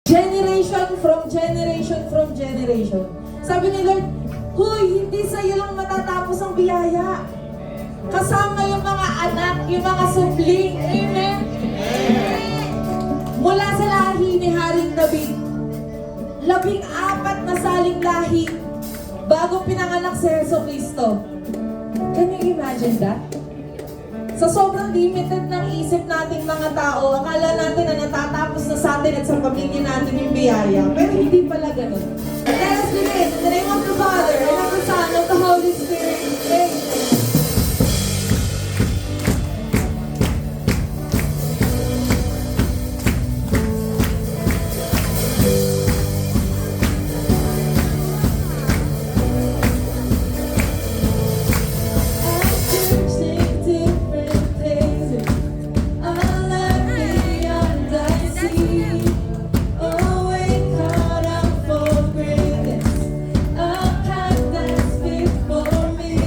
Generation from generation. Sabi ni Lord, huy, hindi sa'yo lang matatapos ang biyaya. Kasama yung mga anak, yung mga subling. Amen? Mula sa lahi ni Haring David, 14 na saling lahi bago pinanganak si Heso Kristo. Can you imagine that? Sa sobrang limited ng isip nating mga tao, akala natin na natatapos na sa atin at sa pamilya natin yung biyaya. Pero hindi pala ganun. Let us begin in the name of the Father, and of the Son, and of the Holy Spirit. Amen. For greatness, a path that's before me.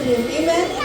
Him. Amen?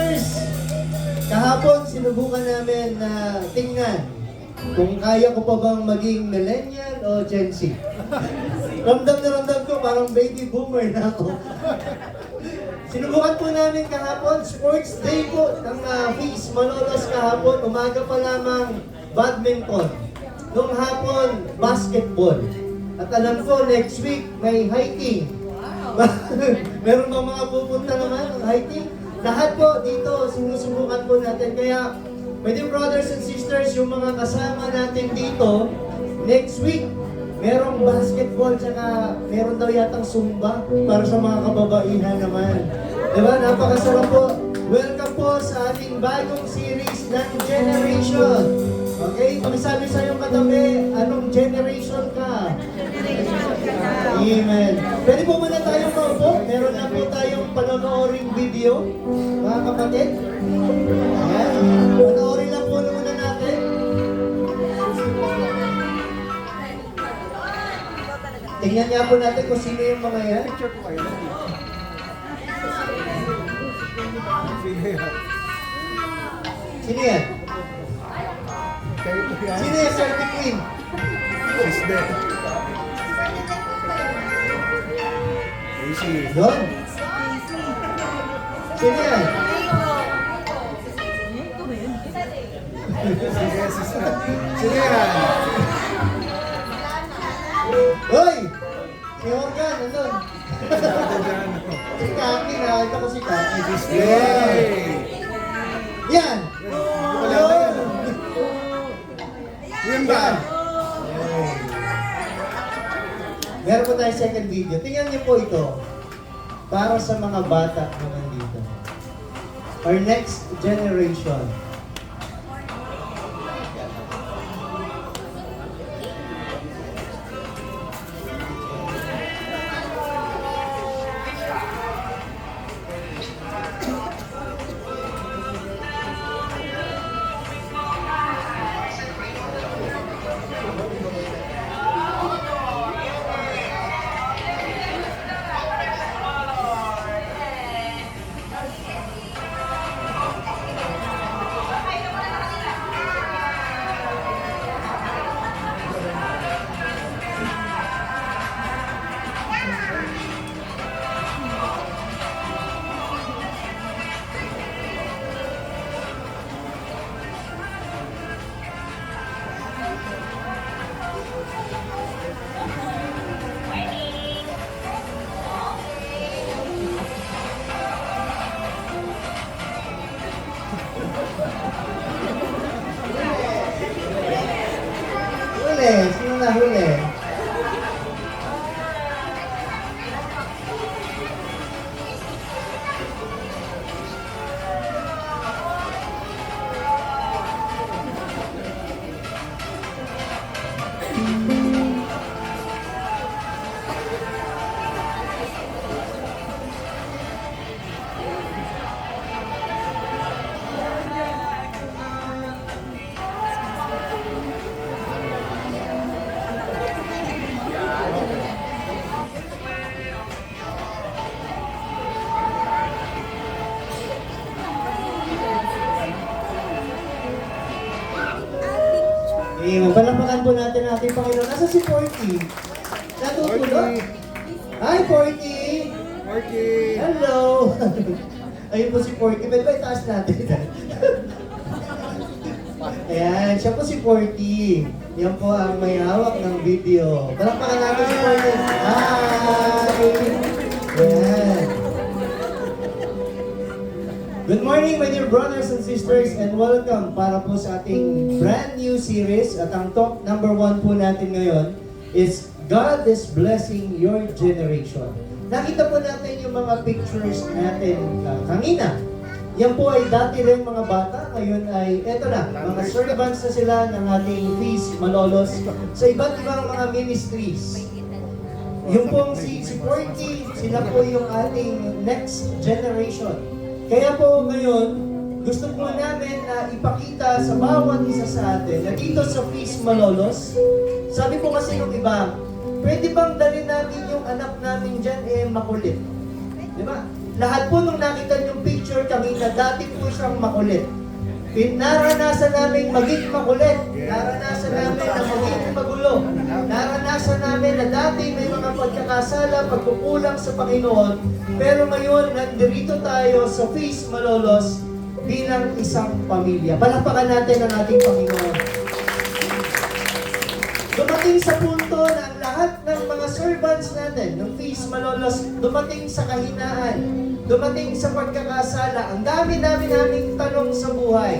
sisters, kahapon sinubukan namin na tingnan kung kaya ko pa bang maging millennial o Gen Z. Ramdam na ramdam ko, parang baby boomer na ako. Sinubukan po namin kahapon, sports day po ng Feast Malolos kahapon, umaga pa lamang badminton. Nung hapon, basketball. At alam ko, next week, may hiking. Meron bang mga pupunta naman ng hiking? Lahat po dito, sinusubukan po natin. Kaya, pwede brothers and sisters, yung mga kasama natin dito, next week, merong basketball, tsaka meron daw yatang zumba para sa mga kababaihan naman. Diba? Napakasarap po. Welcome po sa ating bagong series ng Generation. Okay? Pakisabi sa iyong katabi, anong generation ka? Amen. Pwede po muna tayong maupo. Meron na po tayong panonooring video, mga kapatid. Ayan. Panoorin lang po muna natin. Tingnan niya po natin kung sino yung mga yan. Sino yan? Sino yan, Sir Queen? Sister. Easy. Doon? Sino yan? Sige, sister. Sino yan? Hoy! Si Organ, nandun. Ito dyan. Si Kaki, nakakita ko si Kaki. Yay! Yan! Wala na yan. Yan ba? Meron po tayo second video. Tingnan niyo po ito. Para sa mga bata na nandito. Our next generation. Huli! Sino na huli? Palapakan po natin ang ating Panginoon. Nasa si Porky? Natutulog? Hi, Porky! Marky! Hello! Ayun po si Porky. Pwede ba itaas natin? Ayan, siya po si Porky. Yan po ang may hawak ng video. Palapakan natin si Porky. Hi! Ayan. Good morning, my dear brothers and sisters, and welcome para po sa ating brand new series. At ang talk number 1 po natin ngayon is God is Blessing Your Generation. Nakita po natin yung mga pictures natin kanina. Yan po ay dati rin mga bata, ngayon ay eto na, mga servants na sila ng ating Feast Malolos sa iba't ibang mga ministries. Yung pong si Porky, sila po yung ating next generation. Kaya po ngayon, gusto po namin na ipakita sa bawat isa sa atin na dito sa Feast Malolos, sabi po kasi ng iba, pwede bang dalhin natin yung anak namin dyan makulit? Di ba? Lahat po nung nakita yung picture kami na dati po siyang makulit. Naranasan namin maging makulit. Naranasan namin na maging magulo. Naranasan namin na dati may mga pagkakasala, pagkukulang sa Panginoon. Pero ngayon, nandito tayo sa Feast Malolos bilang isang pamilya. Palakpakan natin ang ating Panginoon. Dumating sa punto na ang lahat ng mga servants natin, ng Feast Malolos, dumating sa kahinaan, dumating sa pagkakasala. Ang dami-dami naming tanong sa buhay.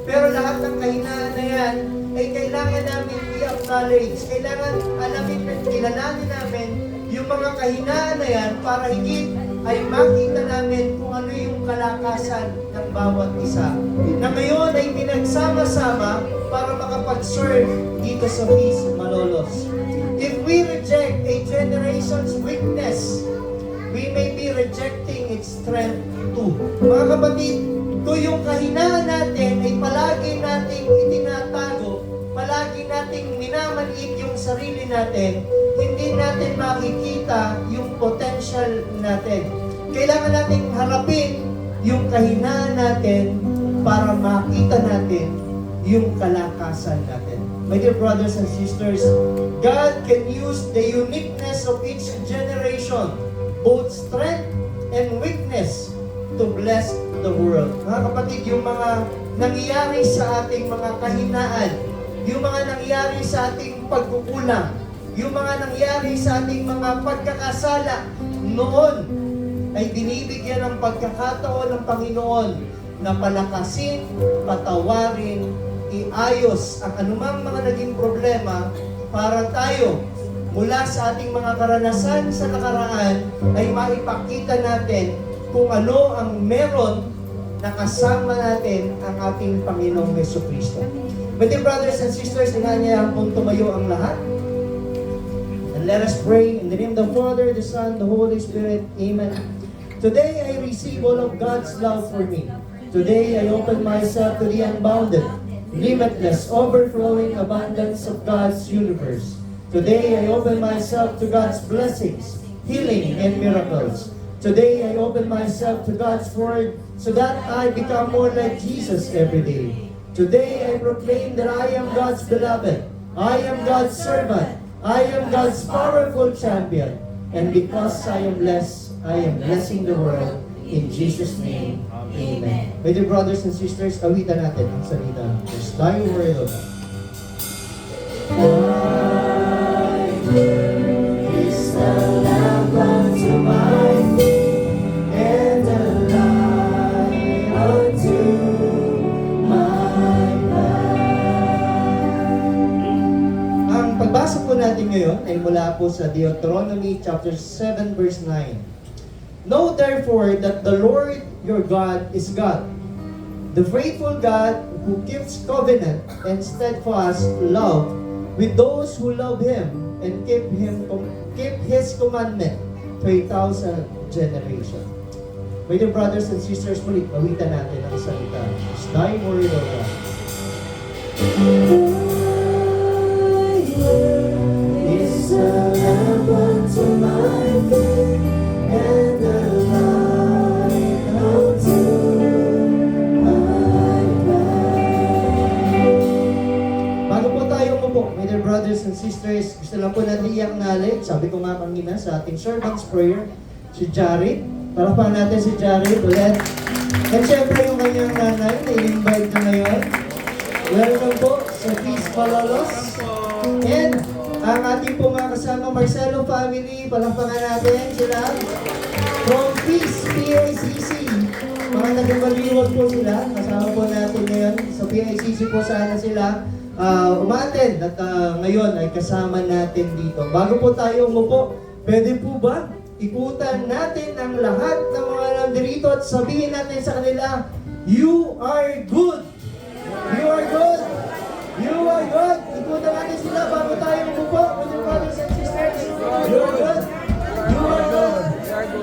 Pero lahat ng kahinaan na yan ay kailangan namin i-acknowledge. Kailangan alamin at kilalanin namin yung mga kahinaan na yan para higit ay makita namin kung ano yung kalakasan ng bawat isa. Na ngayon ay pinagsama-sama para makapag-serve dito sa Feast Malolos. If we reject a generation's weakness, we may be rejecting its strength too. Mga kapatid, kung yung kahinaan natin ay palagi nating itinatago, palagi nating minamaliit yung sarili natin, hindi natin makikita yung potential natin. Kailangan nating harapin yung kahinaan natin para makita natin yung kalakasan natin. My dear brothers and sisters, God can use the uniqueness of each generation, both strength and weakness, to bless the world. Mga kapatid, yung mga nangyayari sa ating mga kahinaan, yung mga nangyayari sa ating pagkukulang, yung mga nangyayari sa ating mga pagkakasala, noon ay binibigyan ng pagkakataon ng Panginoon na palakasin, patawarin, iayos ang anumang mga naging problema para tayo mula sa ating mga karanasan sa nakaraan ay maipakita natin kung ano ang meron na kasama natin ang ating Panginoong Jesucristo. But dear brothers and sisters, inanyayahan pong tumayo ang lahat. And let us pray in the name of the Father, the Son, the Holy Spirit. Amen. Today I receive all of God's love for me. Today I open myself to the unbounded, limitless, overflowing abundance of God's universe. Today I open myself to God's blessings, healing, and miracles. Today I open myself to God's word so that I become more like Jesus every day. Today I proclaim that I am God's beloved. I am God's servant. I am God's powerful champion. And because I am blessed, I am blessing the world. In Jesus' name, amen. My dear brothers and sisters, awitan natin ang salita. There's thy word of God. Is the lamp unto my feet, and the light unto my path. Ang pagbasa po natin ngayon ay mula po sa Deuteronomy chapter 7 verse 9. Know therefore that the Lord your God is God, the faithful God who keeps covenant and steadfast love with those who love Him and keep His commandment to 1,000 generations. My dear brothers and sisters, muli, awitan natin ang salita. It's thy word, O God. Is a lamp unto my feet, and a light unto my path. Bago po tayo umupo, my dear brothers and sisters, gusto lang po natin i-acknowledge, sabi ko nga kanina sa ating servant's prayer, si Jared. Parapahan natin si Jared ulit. At syempre yung kanyang nanay na i-invite na ngayon. Welcome po sa Feast Malolos. And ang ating po mga kasama Marcelo family, palakpakan natin sila. From Feast PICC. Mga nagabaliwag po sila. Kasama po natin ngayon. Sa PICC po sana sila umattend at ngayon ay kasama natin dito. Bago po tayo umupo, pwede po ba ikutan natin ang lahat ng mga nandirito at sabihin natin sa kanila, you are good! You are good! You are good! Ikutan natin sila bago tayo umupo. With your brothers and sisters, you are good! You are good!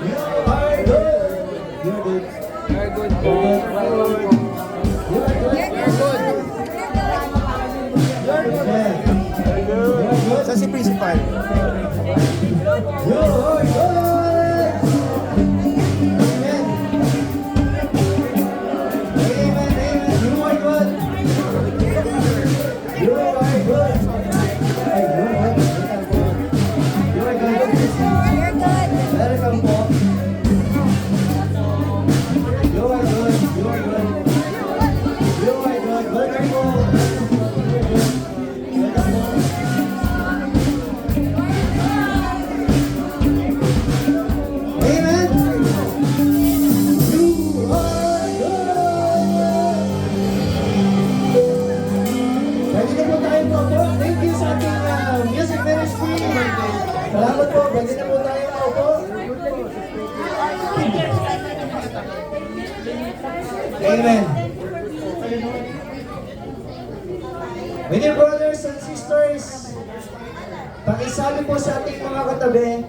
You are good! You are good! You are good. You are good! You are good! Sa si principal. You are good! Amen. Salamat po. Pwede na po tayo maupo. Amen. My dear brothers and sisters, pakisabi po sa ating mga katabi,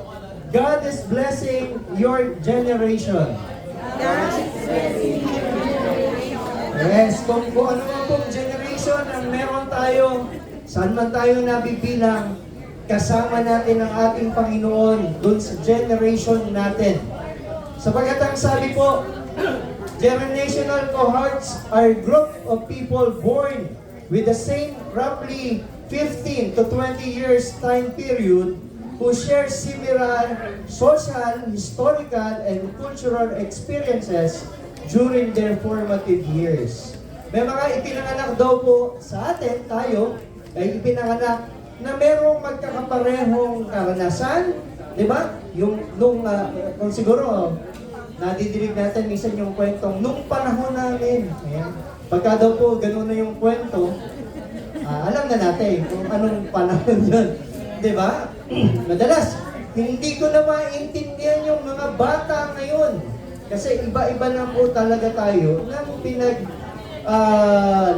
God is blessing your generation. Yes, kung ano man pong generation ang meron tayo, saan man tayo nabibilang, kasama natin ang ating Panginoon dun sa generation natin. Sapagkat ang sabi po, generational cohorts are group of people born with the same roughly 15 to 20 years time period who share similar social, historical, and cultural experiences during their formative years. May mga ipinanganak daw po sa atin, tayo, ay ipinanganak na merong magkakaparehong karanasan, di ba? Kung siguro, nadidinig natin minsan yung kwentong nung panahon namin. Ayan. Pagka daw po ganun na yung kwento, alam na natin kung anong panahon yun. Di ba? Madalas, hindi ko na maintindihan yung mga bata ngayon. Kasi iba-iba na po talaga tayo ng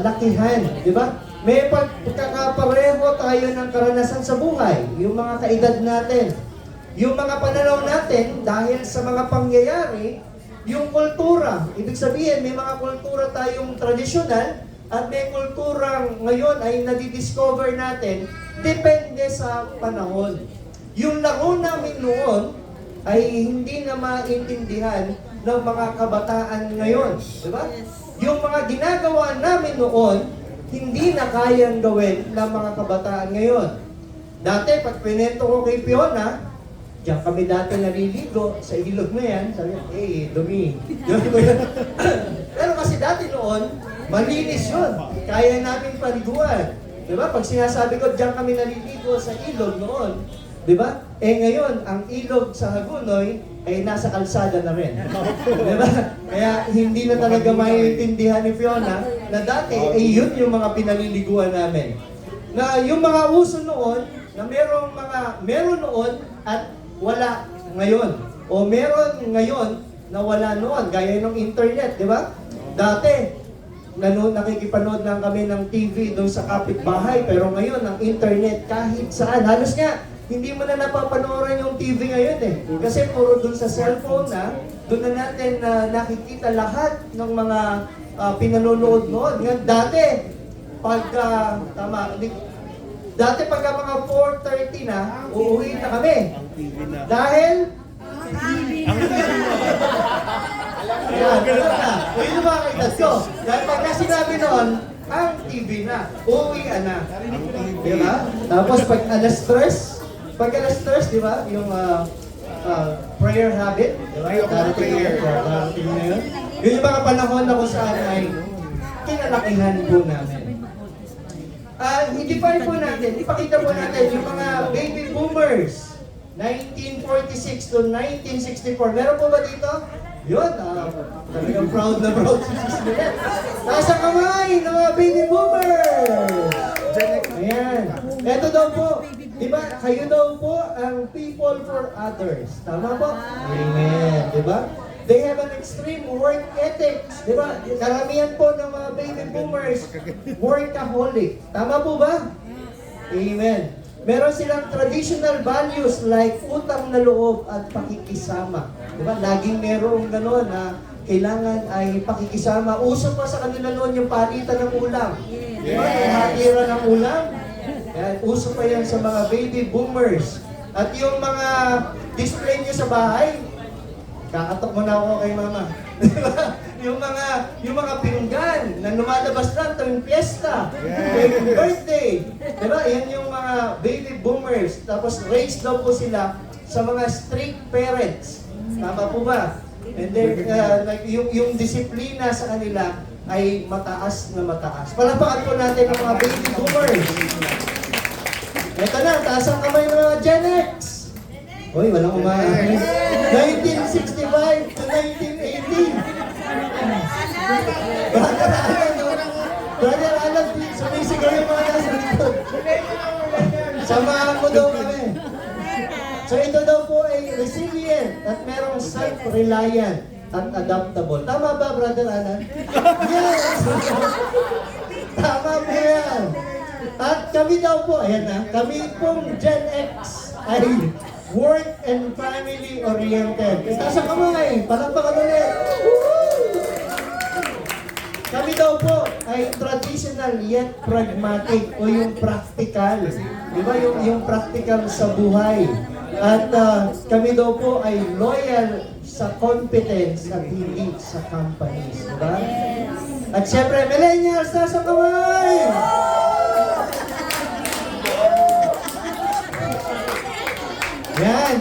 lakihan. Di ba? May pagkakapareho tayo ng karanasan sa buhay. Yung mga kaedad natin. Yung mga pananaw natin, dahil sa mga pangyayari, yung kultura. Ibig sabihin, may mga kultura tayong tradisyonal at may kulturang ngayon ay nadidiscover natin depende sa panahon. Yung laro namin noon ay hindi na maintindihan ng mga kabataan ngayon. Diba? Yung mga ginagawa namin noon, hindi na kayang gawin ng mga kabataan ngayon. Dati, pag pinento ko kay Fiona, diyan kami dati naliligo sa ilog na yan. Sabi niya, dumi. Pero kasi dati noon, malinis yun. Kaya namin paliguan. Diba? Pag sinasabi ko, diyan kami naliligo sa ilog noon. Diba? Ngayon, ang ilog sa Hagunoy ay nasa kalsada na rin. Diba? Kaya hindi na talaga maiintindihan ni Fiona na dati, yun yung mga pinaliliguan namin. Na yung mga uso noon, na meron noon at wala ngayon. O meron ngayon na wala noon, gaya ng internet, di ba? Dati, nakikipanood lang kami ng TV doon sa kapitbahay, pero ngayon, ang internet kahit saan. Halos nga, hindi mo na napapanooran yung TV ngayon eh. Kasi puro doon sa cellphone na, doon na natin nakikita lahat ng mga pinanonood noon. Ngayon, dati, Dati pagka mga 4:30 na, uuwi na kami. Dahil? Yan, ganun na. Yun yung mga kaitas ko. Dahil pagka sinabi noon, ang TV na, uuwi na. Diba? Tapos pag alas 3, diba? Yung prayer habit, diba? Darating na yun. Yun yung mga panahon na kung saan ay kinalakihan po namin. I-define po natin, ipakita po natin yung mga baby boomers, 1946 to 1964. Meron po ba dito? Yun, talagang proud na proud si Sis Lynette. Nasa kamay ng mga baby boomers! Ayan. Ito daw po, di ba, kayo daw po ang people for others. Tama po? Amen. Di ba? They have an extreme work ethics. Di ba? Karamihan po ng mga baby boomers, workaholic. Tama po ba? Amen. Meron silang traditional values like utang na loob at pakikisama. Di ba? Laging merong gano'n na kailangan ay pakikisama. Uso pa sa kanila noon yung palitan ng ulam. Di ba? Yung hatira ng ulam. Yan, uso pa yan sa mga baby boomers. At yung mga display nyo sa bahay, kakatok mo na ako kay mama. yung mga pinggan na lumalabas lang tuwing piyesta, tuwing birthday. Diba? Yan yung mga baby boomers. Tapos raised daw po sila sa mga strict parents. Tama po ba? And then, like, yung disiplina sa kanila ay mataas na mataas. Palapakan po natin ang mga baby boomers. Ito na, taas ang kamay ng mga Gen X. Uy, walang umahay. 1965 to 1980. Brother Alan, sumisigaw yung mga nasa likod. Samahan mo daw kami. So ito daw po ay resilient at merong self-reliant at adaptable. Tama ba, Brother Alan? Yes! Tama po yan. At kami daw po, ayan na, kami pong Gen X ay work and family oriented. Itaas ang kamay, palakpakan ulit. Kami daw po ay traditional yet pragmatic o yung practical. Di ba? Yung practical sa buhay. At kami daw po ay loyal sa competence at hindi sa companies. Di ba? At syempre, millennials, taas ang kamay! Yan.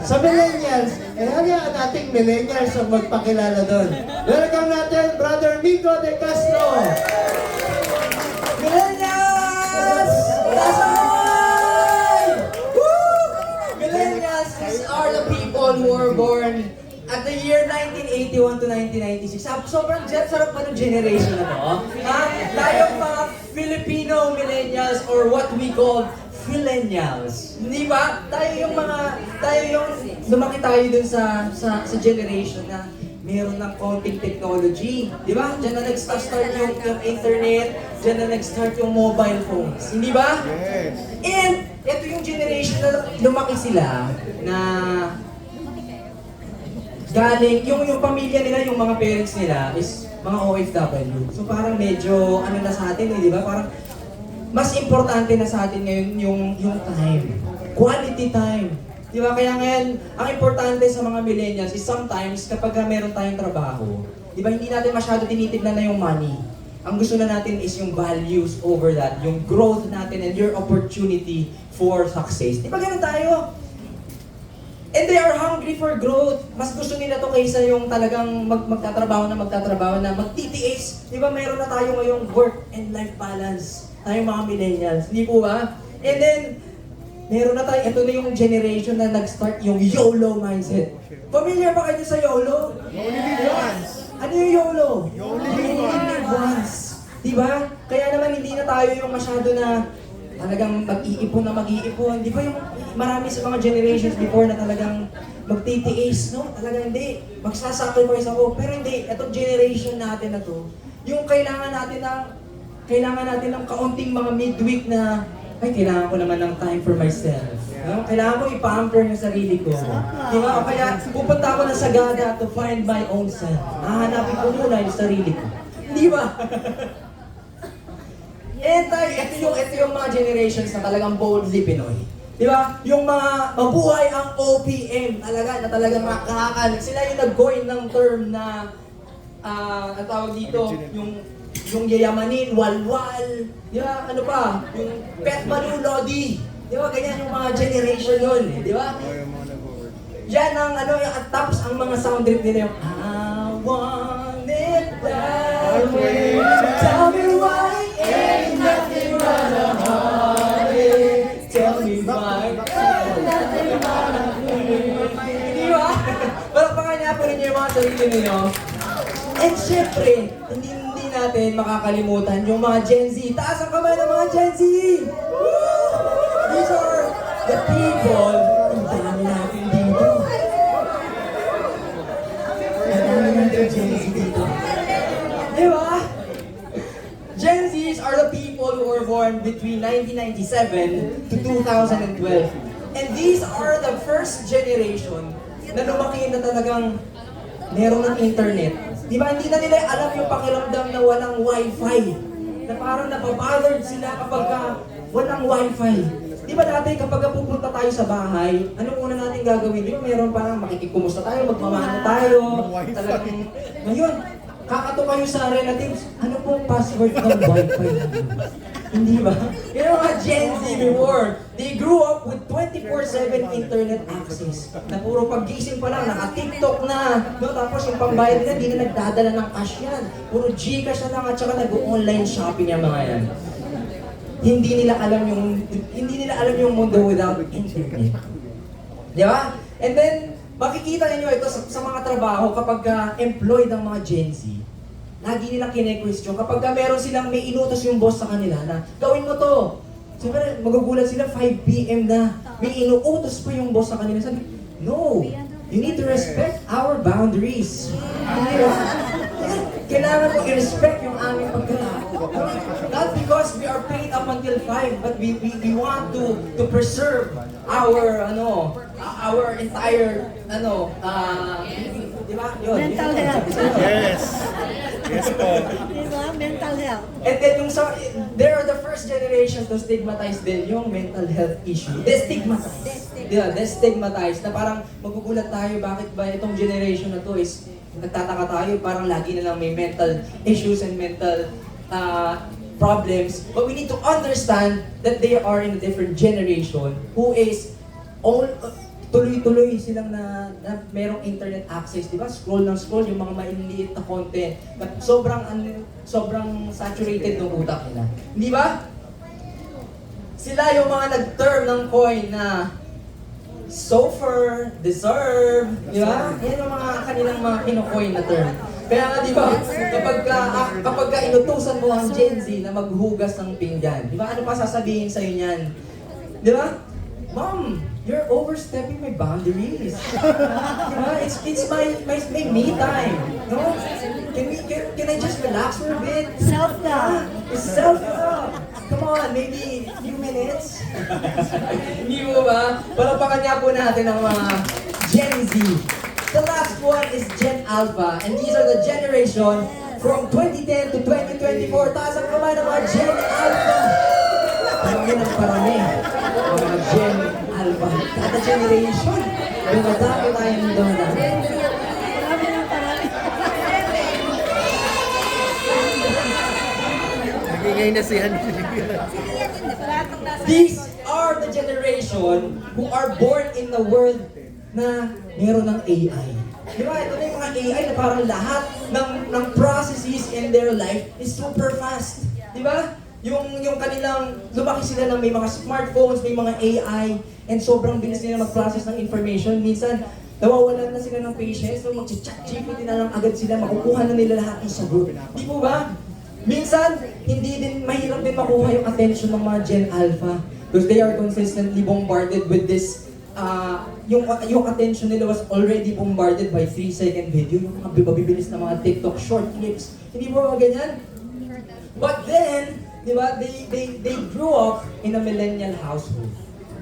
Sa millennials, hayaan nating millennials ang magpakilala doon. Welcome natin, Brother Nico De Castro. Millennials! Taas ang kamay! Woo! Millennials, these are the people who were born at the year 1981 to 1996. Sobrang sarap pa ng generation na to. Ha? Tayong mga Filipino millennials or what we call millennials. Di ba? Tayo yung lumaki tayo dun sa generation na meron ng konting technology. Di ba? Diyan na nag-start yung internet, diyan na nag-start yung mobile phones. Hindi ba? Yes. And ito yung generation na lumaki sila na galing, yung pamilya nila, yung mga parents nila is mga OFW. So parang medyo ano na sa atin, di ba? Parang mas importante na sa atin ngayon yung time. Quality time. Di ba? Kaya ngayon, ang importante sa mga millennials is sometimes kapag meron tayong trabaho, di ba hindi natin masyado tinitignan na yung money. Ang gusto na natin is yung values over that, yung growth natin and your opportunity for success. Di ba ganun tayo? And they are hungry for growth. Mas gusto nila to kaysa yung talagang magtatrabaho na magtitiis. Di ba meron na tayo ngayong work and life balance? Tayong mga millennials, hindi po ba? And then, meron na tayo, ito na yung generation na nag-start yung YOLO mindset. Familiar ba kayo sa YOLO? You only live once. Ano yung YOLO? You only live once. Diba? Kaya naman hindi na tayo yung masyado na talagang mag-iipon. Di ba yung marami sa mga generations before na talagang magtitiis, no? Talagang hindi. Magsasacrifice ako. Pero hindi, itong generation natin na to, yung kailangan natin ng kaunting mga midweek na ay, kailangan ko naman ng time for myself. No? Kailangan ko i-pamper yung sarili ko. Di ba? O kaya, pupunta ako na Sagada to find my own self. Hahanapin ko muna yung sarili ko. Di ba? ito yung mga generations na talagang boldly Pinoy. Di ba? Yung mga mabuhay ang OPM talaga, na talagang makakalig. Sila yung nag-coin ng term na, ang tawag dito, yung yayamanin, walwal, di ba, ano pa, yung pet malulodi, di ba, ganyan yung mga generation nun, di ba? Yan ang ano, at tapos ang mga sound trip nila yung I want it that way, tell me why, ain't nothing but a heartache, tell me why, ain't nothing but a heartache, di ba? Palakpakan niya po ninyo yung mga sarili ninyo. And syempre, hindi natin makakalimutan yung mga Gen Z. Taas ang kamay ng mga Gen Z! Woo! These are the people, ang dami natin dito. Ang dami natin Gen Z dito. Di ba? Gen Zs are the people who were born between 1997 to 2012. And these are the first generation na lumaki na talagang meron ng internet. Di ba, hindi na nila alam yung pakiramdam na walang wifi. Na parang napabothered sila kapag walang wifi. Di ba dati kapag pupunta tayo sa bahay, anong una natin gagawin? Di ba meron parang makikikumusta tayo, magmamahal tayo. Talagang, ngayon, kakato kayo sa relatives, ano pong password ng wifi? Hindi ba? Yung mga Gen Z before, they grew up with 24/7 internet access. Na puro pag-gising pa lang, naka-TikTok na. No? Tapos yung pambayad nila, hindi na nagdadala ng cash yan. Puro Gcash na lang at saka nag-online shopping yung mga yan. Hindi nila alam yung mundo without internet. Di ba? And then, makikita niyo ito sa mga trabaho kapag employed ang mga Gen Z. Lagi nilang kine-question kapag meron silang may inutos yung boss sa kanila na gawin mo to. Siyempre, magugulat sila, 5 p.m. na. May inuutos pa yung boss sa kanila. Sabi, no, you need to respect our boundaries. Kailangan mo i-respect yung aming pagkatao. Not because we are paid up until 5, but we want to preserve our entire di ba? Yun, Mental yun. health. Yes. Yes po. Diba? Mental health. And then there are the first generation to stigmatize din yung mental health issue. Destigmatize. Yeah, destigmatize. Na parang magugulat tayo, bakit ba itong generation na to is nagtataka tayo, parang lagi na lang may mental issues and mental problems. But we need to understand that they are in a different generation who is tuloy-tuloy silang na merong internet access, di ba? Scroll ng scroll yung mga maliliit na content. Na sobrang saturated ng utak nila. Di ba? Sila yung mga nag-term ng coin na suffer, deserve, di ba? Yan yung mga kanilang mga kino-coin na term. Kaya nga, di ba, kapag inutusan mo ang Gen Z na maghugas ng pinggan, di ba, ano pa sasabihin sa'yo niyan? Di ba? Mom, you're overstepping my boundaries. It's my me time. No? Can I just relax for a bit? Self-love. It's self-love. Come on, maybe a few minutes. Hindi mo ba? Palapakan niya po natin ang mga Gen Z. The last one is Gen Alpha, and these are the generation from 2010 to 2024. Taas ang kamay ng mga Gen Alpha. Parami ng parami. Mga Gen Alpha. Kada generation. Dumadami tayo ng dumadami. Marami ng parami. Nagingay na siya. These are the generation who are born in the world na meron ng AI. Di ba? Ito na yung mga AI na parang lahat ng processes in their life is super fast. Di ba? Yung kanilang, lumaki sila ng may mga smartphones, may mga AI, and sobrang bilis nila mag-process ng information. Minsan, nawawalan na sila ng patience, so mag-chat GPT na lang agad sila, makukuha na nila lahat ng sagot. Di po ba? Minsan, mahirap din makuha yung attention ng mga Gen Alpha because they are consistently bombarded with this, yung attention nila was already bombarded by 3-second video, yung mga bibibilis na mga TikTok short clips. Hindi po ba ganyan? But then, di ba, they grew up in a millennial household.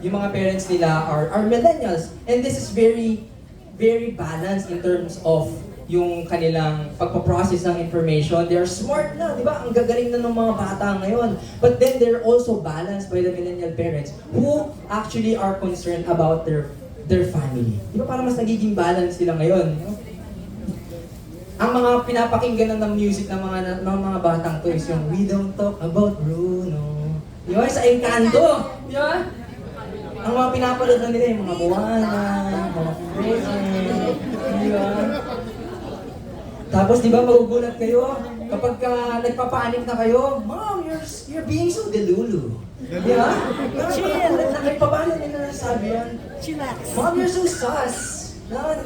Yung mga parents nila are millennials. And this is very, very balanced in terms of yung kanilang pagpaprocess ng information. They are smart na, di ba? Ang gagaling na ng mga bata ngayon. But then they're also balanced by the millennial parents who actually are concerned about their family. Di ba parang mas nagiging balance sila ngayon? No? Ang mga pinapakinggan ng music ng mga batang to is yung We Don't Talk About Bruno. Di ba? Sa Encanto. Di ba? Ang mga pinapanood na nila yung mga Moana, mga Frozen. Di ba? Tapos di ba magugulat kayo kapag nagpapanik na kayo, Mom, you're being so delulu. Di ba? Chill. Paano nila nasabi yan? Chillax. Mom, you're so sus. No, I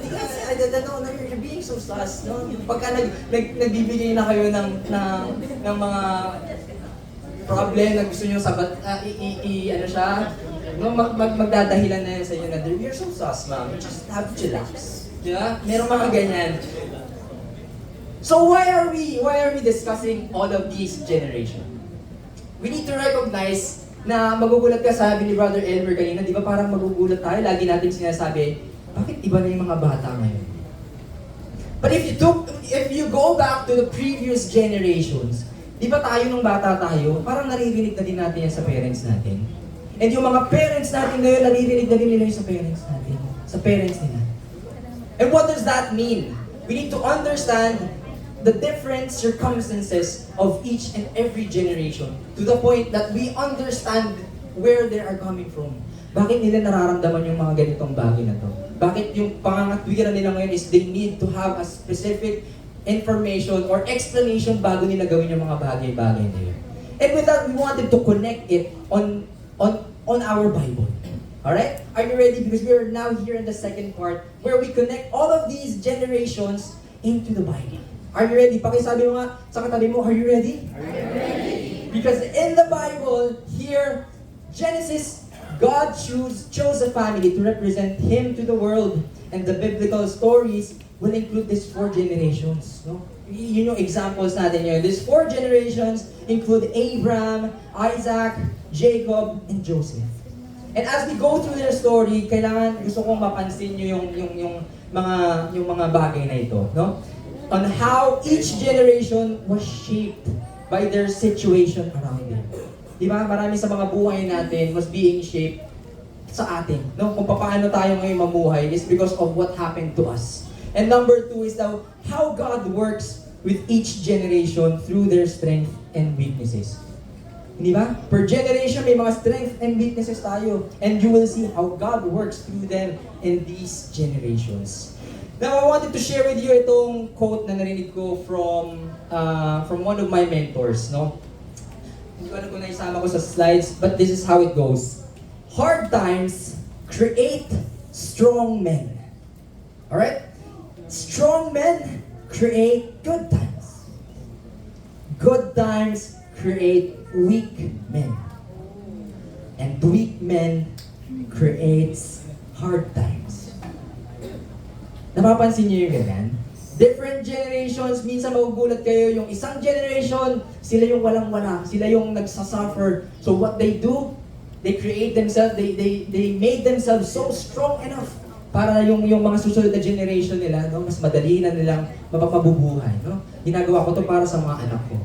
don't know, you're being so sus. No? Pagka nagbibigay na kayo ng mga problem na gusto nyo sabat, ano siya, no, magdadahilan na yan sa inyo na, you're so sus, ma'am. You just have to chillax. Di ba? Merong mga ganyan. So why are we discussing all of these generation? We need to recognize na magugulat ka, sabi ni Brother Elmer kanina, di ba parang magugulat tayo, lagi natin sinasabi, bakit iba na yung mga bata ngayon? But if you go back to the previous generations, di ba tayo nung bata tayo, parang naririnig na din natin yan sa parents natin. And yung mga parents natin ngayon, naririnig na din nila yung sa parents natin, sa parents nila. And what does that mean? We need to understand the different circumstances of each and every generation to the point that we understand where they are coming from. Bakit nila nararamdaman yung mga ganitong bagay na to? Bakit yung pangangatwiran nila ngayon is they need to have a specific information or explanation bago nila gawin yung mga bagay-bagay nila. And with that, we wanted to connect it on our Bible. Alright? Are you ready? Because we are now here in the second part where we connect all of these generations into the Bible. Are you ready? Pakisabi mo nga sa katabi mo, are you ready? Are you ready? Because in the Bible, here, Genesis, God chose a family to represent Him to the world. And the biblical stories will include these 4 generations. No? Yun yung examples natin yun. These 4 generations include Abraham, Isaac, Jacob, and Joseph. And as we go through their story, gusto kong mapansin nyo yung mga bagay na ito. No? On how each generation was shaped by their situation around them. Di ba? Marami sa mga buhay natin was being shaped sa atin. No? Kung paano tayo ngayon mamuhay is because of what happened to us. And number 2 is how God works with each generation through their strength and weaknesses. Hindi ba? Per generation, may mga strength and weaknesses tayo. And you will see how God works through them in these generations. Now, I wanted to share with you itong quote na narinig ko from one of my mentors. No? Hindi ko alam kung naisama ko sa slides, but this is how it goes. Hard times create strong men. Alright? Strong men create good times. Good times create weak men. And weak men creates hard times. Napapansin niyo yung ganyan? Different generations, minsan magugulat kayo, yung isang generation, sila yung walang-wala, sila yung nagsasuffer. So what they do, they create themselves, they made themselves so strong enough para yung mga susunod na generation nila, no, mas madali na nilang mabubuhay, no? Ginagawa ko to para sa mga anak ko.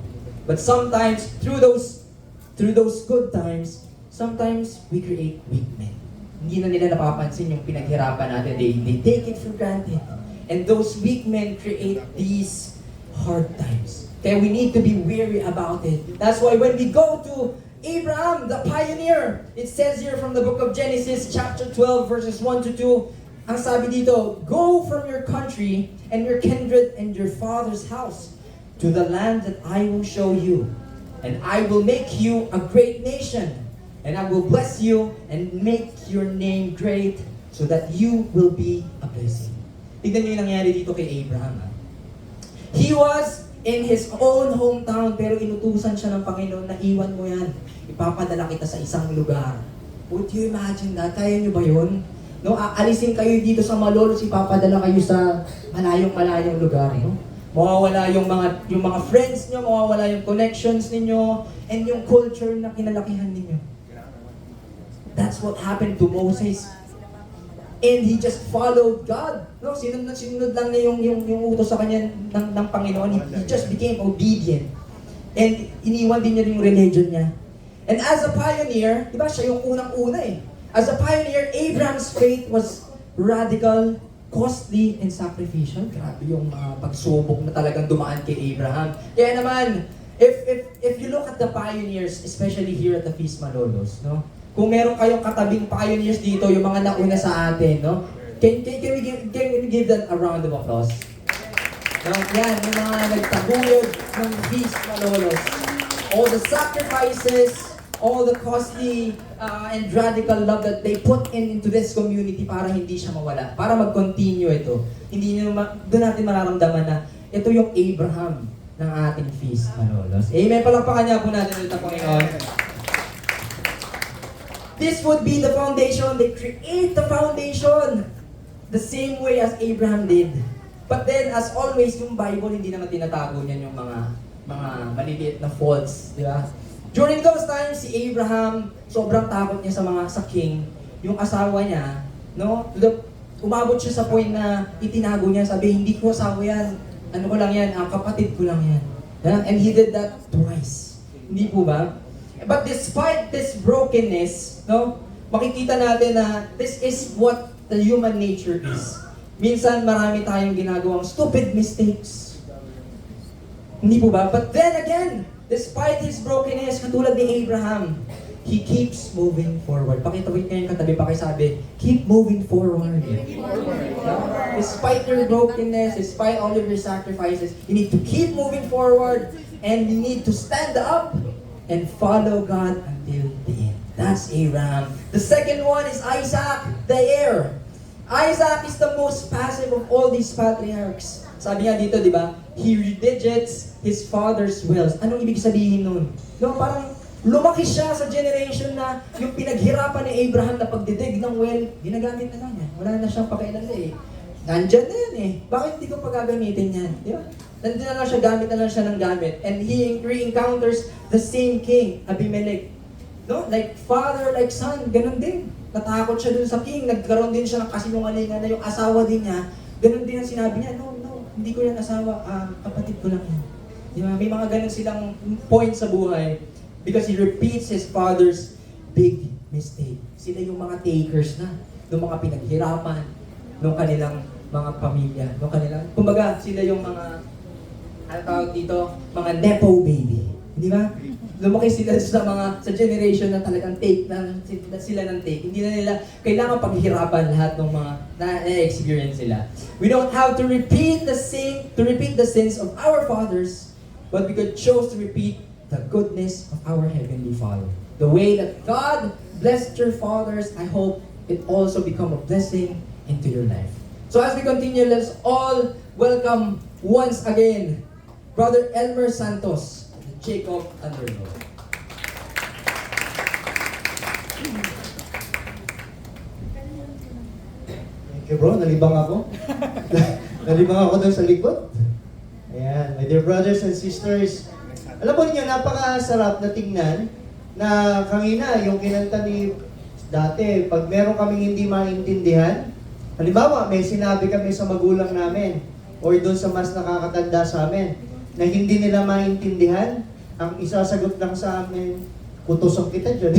But sometimes through those good times, sometimes we create weak men. Hindi na nila napapansin yung pinaghirapan natin. They take it for granted. And those weak men create these hard times. Okay, we need to be wary about it. That's why when we go to Abraham, the pioneer, it says here from the book of Genesis, chapter 12, verses 1 to 2, ang sabi dito, go from your country and your kindred and your father's house to the land that I will show you. And I will make you a great nation. And I will bless you and make your name great so that you will be a blessing. Tignan niyo yung nangyari dito kay Abraham. Ha? He was in his own hometown pero inutusan siya ng Panginoon na iwan mo yan. Ipapadala kita sa isang lugar. Would you imagine that? Kaya niyo ba yun? No, aalisin kayo dito sa Malolos, ipapadala kayo sa malayong lugar, no? Mawawala yung mga friends niyo, mawawala yung connections niyo, and yung culture na kinalakihan niyo. That's what happened to Moses. And he just followed God. No, sinunod lang niya yung utos sa kanya ng Panginoon. He just became obedient. And iniwan din niya yung religion niya. And as a pioneer, di ba siya yung unang-una eh. As a pioneer, Abraham's faith was radical, costly, and sacrificial. Grabe yung mga pagsubok na talagang dumaan kay Abraham. Kaya naman, if you look at the pioneers, especially here at the Feast Malolos, no? Kung meron kayong katabing pioneers dito, yung mga nauna sa atin, no? Can we give them a round of applause? No? Yan, yung mga nagtaguyod ng Feast Malolos. All the sacrifices, all the costly and radical love that they put into this community para hindi siya mawala, para mag-continue ito. Doon natin mararamdaman na ito yung Abraham ng ating Feast Malolos. Amen. Palakpakan niya po natin ulit ang Panginoon. This would be the foundation. They create the foundation the same way as Abraham did. But then, as always, yung Bible, hindi naman tinatago niyan yung mga maliliit na faults, di ba? During those times, si Abraham, sobrang takot niya sa king. Yung asawa niya, no? Umabot siya sa point na itinago niya, sabi, hindi ko asawa yan. Ano ko lang yan, kapatid ko lang yan. Yeah? And he did that twice. Hindi po ba? But despite this brokenness, no? Makikita natin na this is what the human nature is. Minsan marami tayong ginagawang stupid mistakes. Hindi po ba? But then again, despite his brokenness, katulad ni Abraham, he keeps moving forward. Pakitawid kayo yung katabi, pakisabi, keep moving forward. Yeah? Despite your brokenness, despite all of your sacrifices, you need to keep moving forward and you need to stand up and follow God until the end. That's Abraham. The second one is Isaac, the heir. Isaac is the most passive of all these patriarchs. Sabi nga dito, di ba? He redigits his father's wills. Anong ibig sabihin nun? No, parang Lumaki siya sa generation na yung pinaghirapan ni Abraham na pagdidig ng well, ginagamit na lang niya. Wala na siyang pakialam eh. Nandyan na yan eh. Bakit hindi ko pagagamitin yan? Di ba? Nandyan na lang siya, gamit na lang siya ng gamit. And he re-encounters the same king, Abimelech. No? Like father, like son, ganun din. Natakot siya dun sa king, nagkaroon din siya ng kasinungalingan na yung asawa din niya, ganun din ang sinabi niya, no, hindi ko yan asawa, kapatid ko lang yan. Di ba? May mga ganun silang point sa buhay because he repeats his father's big mistake. Sila yung mga takers na, ng mga pinaghirapan, ng kanilang mga pamilya, ng kanilang, kumbaga, sila yung mga, ano tawag dito, mga nepo baby. Di ba? Lumaki sila sa generation na talagang take na sila ng take. Hindi na nila kailangan paghirapan lahat ng mga na-experience sila. We don't have to repeat the sins of our fathers, but we could choose to repeat the goodness of our Heavenly Father. The way that God blessed your fathers, I hope it also become a blessing into your life. So as we continue, let's all welcome once again Brother Elmer Santos, the Jacob Underdog. Thank you bro, nalibang ako. Nalibang ako doon sa likod. Ayan, my dear brothers and sisters. Alam mo niyo, napakasarap na tingnan na kanina yung kinanta ni dati, pag meron kaming hindi maintindihan, halimbawa may sinabi kami sa magulang namin or doon sa mas nakakatanda sa amin na hindi nila maintindihan, ang isasagot lang sa amin, kutusok kita dyan.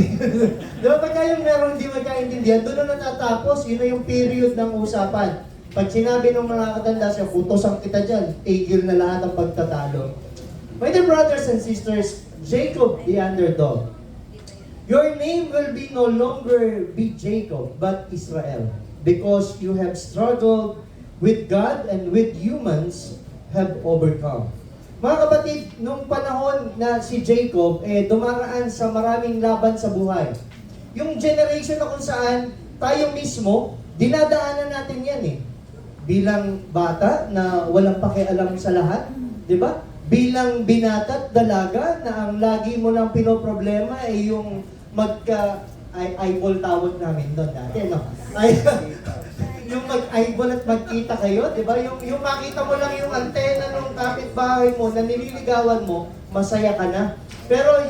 Di ba pagka yung meron hindi magkaintindihan, doon na natatapos, yun na yung period ng usapan. Pag sinabi ng mga nakakatanda siya, kutusok kita dyan, tigil na lahat ang pagtatalo. My dear brothers and sisters, Jacob the underdog. Your name will be no longer be Jacob, but Israel, because you have struggled with God and with humans have overcome. Mga kapatid, nung panahon na si Jacob, dumaraan sa maraming laban sa buhay. Yung generation na kung saan tayo mismo, dinadaanan natin yan eh. Bilang bata na walang pakialam sa lahat, di ba? Bilang binata't dalaga na ang lagi mo lang pinoproblema ay yung eyeball tawag namin doon dati, no? Yung mag-eyeball at magkita kayo, di ba? Yung makita mo lang yung antena ng kapitbahay mo na nililigawan mo, masaya ka na. Pero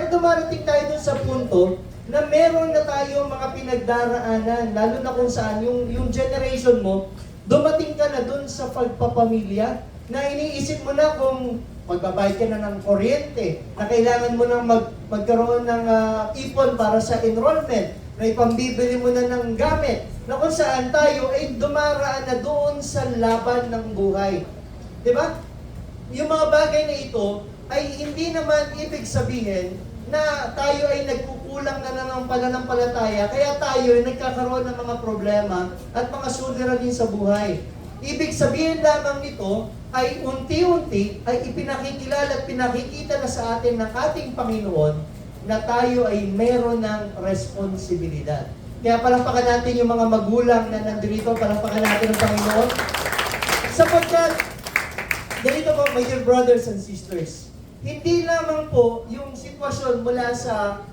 dumarating tayo dun sa punto na meron na tayo mga pinagdaraanan, lalo na kung saan yung generation mo, dumating ka na dun sa pagpapamilya na iniisip mo na kung magbabayad ka na ng kuryente, na kailangan mo nang magkaroon ng ipon para sa enrollment, na ipambibili mo na ng gamit, na kung saan tayo ay dumaraan na doon sa laban ng buhay. Diba? Yung mga bagay na ito ay hindi naman ibig sabihin na tayo ay nagkukulang na ng pananampalataya, kaya tayo ay nagkakaroon ng mga problema at mga suliranin sa buhay. Ibig sabihin lamang nito ay unti-unti ay ipinakikilala at pinakikita na sa atin ng ating Panginoon na tayo ay meron ng responsibilidad. Kaya palakpakan natin yung mga magulang na nandito, palakpakan natin ang Panginoon. Sapagkat, ganito po, my dear brothers and sisters, hindi lamang po yung sitwasyon mula sa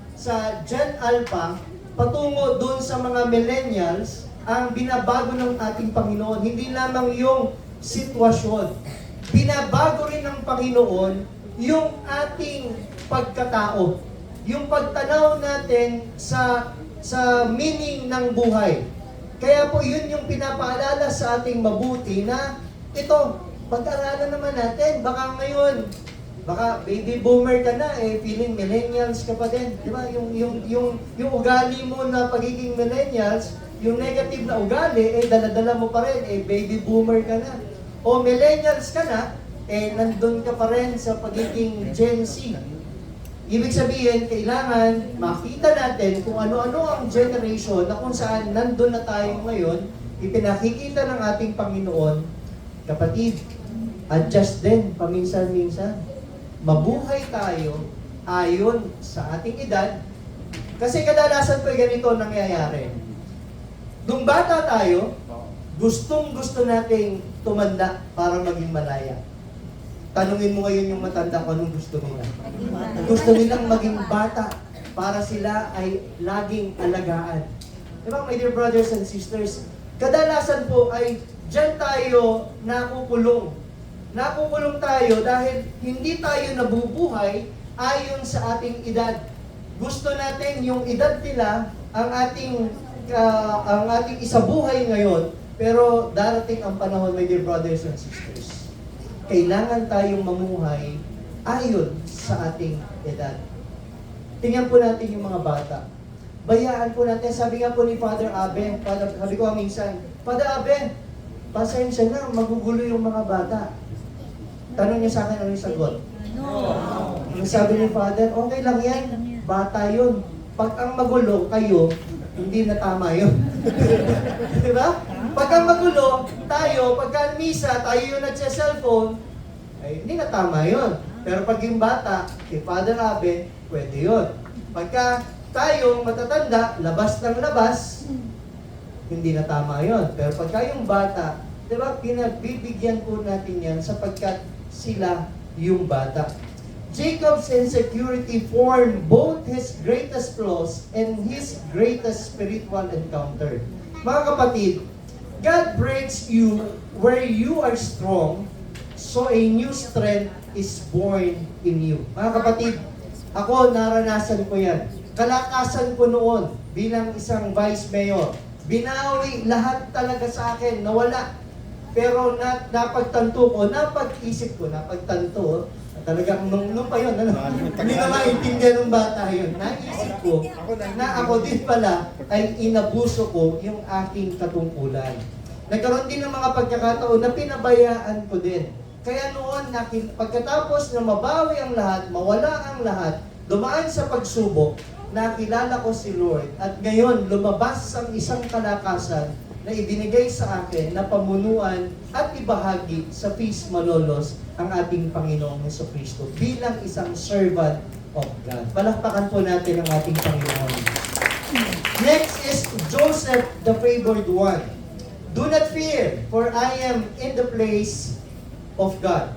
Gen Alpha patungo doon sa mga millennials ang binabago ng ating Panginoon. Hindi lamang yung sitwasyon. Binabago rin ng Panginoon yung ating pagkatao. Yung pagtanaw natin sa meaning ng buhay. Kaya po yun yung pinapaalala sa ating mabuti na ito, pag-aralan naman natin. Baka ngayon, baka baby boomer ka na, feeling millennials ka pa din. Di ba? Yung ugali mo na pagiging millennials, yung negative na ugali, dala-dala mo pa rin, baby boomer ka na. O millennials ka na, nandun ka pa rin sa pagiging Gen Z. Ibig sabihin, kailangan makita natin kung ano-ano ang generation na kung saan nandun na tayo ngayon, ipinakikita ng ating Panginoon. Kapatid, adjust din paminsan-minsan. Mabuhay tayo ayon sa ating edad. Kasi kadalasan po ganito nangyayari. Nung bata tayo, gustong-gusto nating tumanda para maging malaya. Tanungin mo ngayon yung matanda kung anong gusto nila. Gusto nilang maging bata para sila ay laging alagaan. Diba, my dear brothers and sisters, kadalasan po ay dyan tayo nakukulong. Nakukulong tayo dahil hindi tayo nabubuhay ayon sa ating edad. Gusto natin yung edad nila ang ating isabuhay ngayon, pero darating ang panahon, my dear brothers and sisters, kailangan tayong mamuhay ayon sa ating edad. Tingnan po natin yung mga bata. Bayaan po natin. Sabi nga po ni Father Abe, sabi ko minsan, Father Abe, pasensya na, magugulo yung mga bata. Tanong niya sa akin, ano yung sagot? No. Ang sabi ni Father, okay lang yan, bata yun. Pag ang magulo, kayo, hindi na tama yun. Di ba? Pag ang magulo, tayo, pagka misa, tayo yung nagsa-cellphone, ay hindi na tama yun. Pero pag yung bata, kay Father Abe, pwede yun. Pagka tayo, matatanda, labas ng labas, hindi na tama yun. Pero pagka yung bata, di ba, pinagbibigyan po natin yan sapagkat sila yung bata. Jacob's insecurity formed both his greatest flaws and his greatest spiritual encounter. Mga kapatid, God breaks you where you are strong, so a new strength is born in you. Mga kapatid, ako naranasan ko yan. Kalakasan ko noon bilang isang vice mayor. Binawi lahat talaga sa akin, nawala. Pero napagtanto ko, napagtanto, talagang nung pa yun, hindi na maintindihan ng bata yun. Naisip ko na ako din pala ay inabuso ko yung aking katungkulan. Nagkaroon din ng mga pagkakataon na pinabayaan ko din. Kaya noon, pagkatapos na mabawi ang lahat, mawala ang lahat, dumaan sa pagsubok, nakilala ko si Lord. At ngayon, lumabas ang isang kalakasan na ibinigay sa akin na pamunuan at ibahagi sa Feast Malolos ang ating Panginoong Jesucristo bilang isang servant of God. Palakpakan po natin ang ating Panginoon. Next is Joseph, the favored one. Do not fear, for I am in the place of God.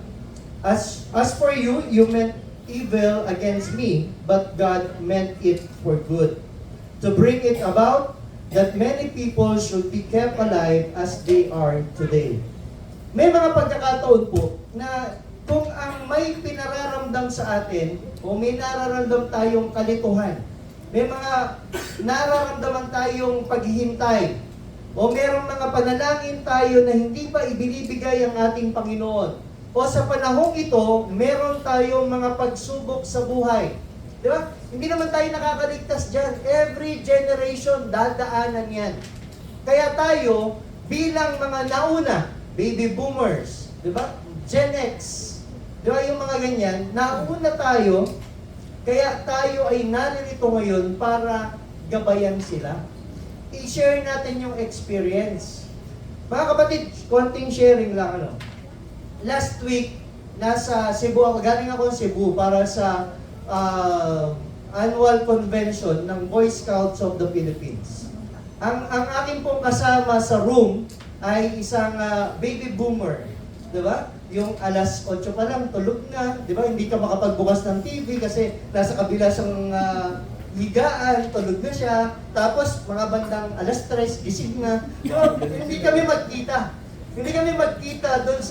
As for you, you meant evil against me, but God meant it for good, to bring it about that many people should be kept alive as they are today. May mga pagkakataon po na kung ang may pinararamdam sa atin o may nararamdam tayong kalituhan, may mga nararamdaman tayong paghihintay, o merong mga panalangin tayo na hindi pa ibinibigay ang ating Panginoon, o sa panahong ito, meron tayong mga pagsubok sa buhay. Di ba? Hindi naman tayo nakakaligtas dyan. Every generation, dadaanan yan. Kaya tayo, bilang mga nauna, baby boomers, di ba? Gen X, di ba yung mga ganyan, nauna tayo, kaya tayo ay naririto ngayon para gabayan sila. I-share natin yung experience. Mga kapatid, konting sharing lang, Last week, nasa Cebu ako, galing ako sa Cebu para sa annual convention ng Boy Scouts of the Philippines. Ang aking pong kasama sa room ay isang baby boomer, di ba? Yung alas 8 pa lang, tulog na, di ba? Hindi ka makapagbukas ng TV kasi nasa kabila siyang higaan, tulog na siya. Tapos mga bandang alas 3, gising na. So, hindi kami magkita. Hindi kami magkita doon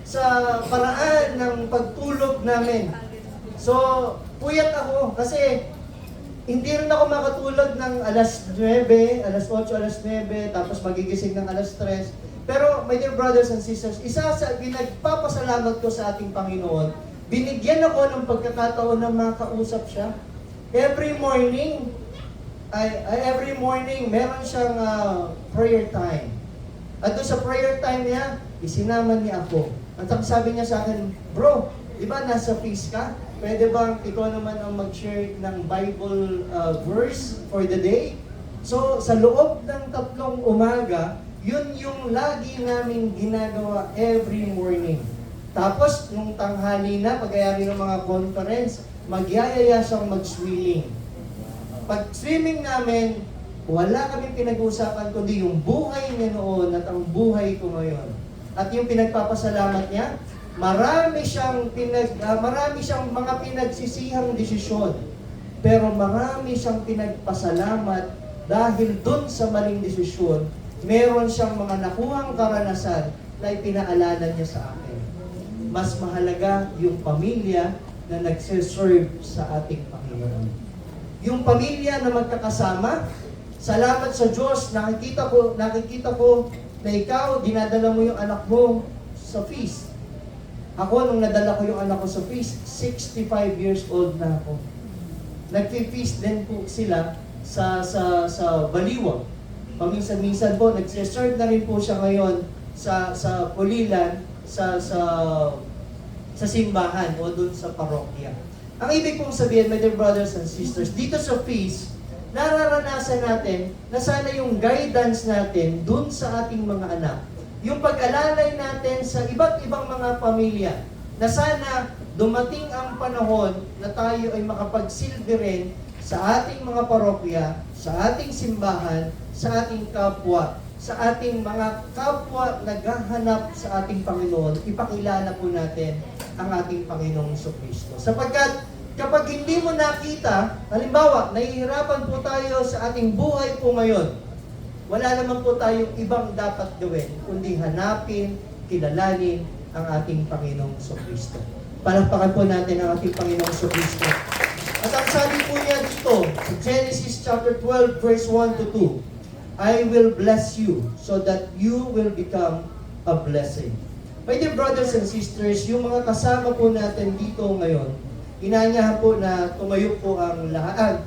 sa paraan ng pagtulog namin. So, puyat ako kasi hindi rin ako makatulog ng alas 9, alas 8, alas 9, tapos magigising ng alas 3. Pero, my dear brothers and sisters, isa sa pinagpapasalamat ko sa ating Panginoon, binigyan ako ng pagkakataon na makausap siya. Every morning, meron siyang prayer time. At doon sa prayer time niya, isinama niya ako. At sabi niya sa akin, bro, di ba nasa feast ka? Pwede bang ikaw naman ang mag-share ng Bible verse for the day? So, sa loob ng 3 umaga, yun yung lagi namin ginagawa every morning. Tapos, nung tanghali na, pagkayari ng mga conference, magyayaya siyang mag-swimming. Pag swimming namin, wala kami pinag-uusapan kundi yung buhay niya noon at ang buhay ko ngayon. At yung pinagpapasalamat niya, marami siyang mga pinagsisihang desisyon. Pero marami siyang pinagpasalamat dahil dun sa maling desisyon, meron siyang mga nakuhang karanasan na ipinaalala niya sa akin. Mas mahalaga yung pamilya na nagsiserve sa ating Panginoon. Yung pamilya na magkakasama, salamat sa Diyos, nakikita ko na ikaw, dinadala mo yung anak mo sa feast. Ako, nung nadala ko yung anak ko sa feast, 65 years old na ako. Nag-feast din po sila sa Baliwag. Paminsan-minsan po, nagsiserve na rin po siya ngayon sa Pulilan, sa simbahan o dun sa parokya. Ang ibig pong sabihin, my dear brothers and sisters, dito sa feast, nararanasan natin na sana yung guidance natin dun sa ating mga anak, yung pag-alalay natin sa iba't ibang mga pamilya, na sana dumating ang panahon na tayo ay makapagsilbi rin sa ating mga parokya, sa ating simbahan, sa ating kapwa, sa ating mga kapwa naghahanap sa ating Panginoon, ipakilala po natin ang ating Panginoong Kristo. Sapagkat kapag hindi mo nakita, halimbawa, nahihirapan po tayo sa ating buhay po ngayon, wala naman po tayong ibang dapat gawin, kundi hanapin, kilalanin ang ating Panginoong Kristo. Palakpakan po natin ang ating Panginoong Kristo. At ang sabi po niya dito, sa Genesis chapter 12, verse 1 to 2, I will bless you so that you will become a blessing. My dear brothers and sisters, yung mga kasama po natin dito ngayon, inanyahan po na tumayo po ang lahat.